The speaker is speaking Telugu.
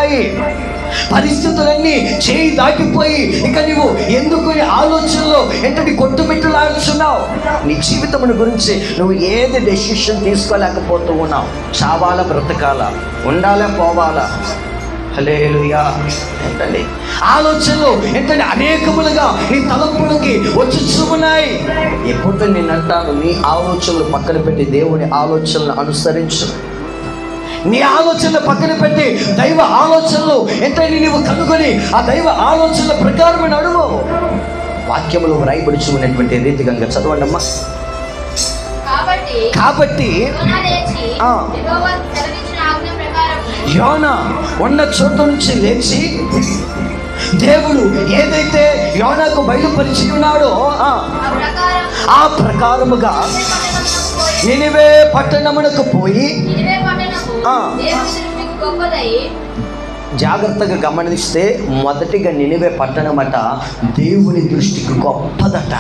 ఉన్నాయి, పరిస్థితులన్నీ చేయి దాటిపోయి ఇక నువ్వు ఎందుకు ఆలోచనలో ఎంతటి కొట్టుమిట్టులాడుచున్నావు? నీ జీవితమును గురించి నువ్వు ఏది డెసిషన్ తీసుకోలేకపోతూ ఉన్నావు. చావాలా బ్రతకాలా, ఉండాలా పోవాలా? హల్లెలూయా. ఏంటండి ఆలోచనలు ఏంటంటే అనేకములుగా నీ తలంపులకి వచ్చి ఉన్నాయి. ఎప్పుడు నేను అంటాను, నీ ఆలోచనలు పక్కన పెట్టి దేవుని ఆలోచనలు అనుసరించు. నీ ఆలోచనలు పక్కన పెట్టి దైవ ఆలోచనలు ఏంటంటే నీవు కనుగొని ఆ దైవ ఆలోచనల ప్రకారం నడువు. వాక్యములు వ్రాయబడుచున్నటువంటి రీతిగా చదవండి అమ్మా. కాబట్టి యోనా ఉన్న చోటు నుంచి లేచి దేవుడు ఏదైతే యోనాకు బయలుపరిచి ఉన్నాడో ఆ ప్రకారముగా నినివే పట్టణమునకు పోయి, జాగ్రత్తగా గమనిస్తే మొదటిగా నినివే పట్టణమట దేవుని దృష్టికి గొప్పదట.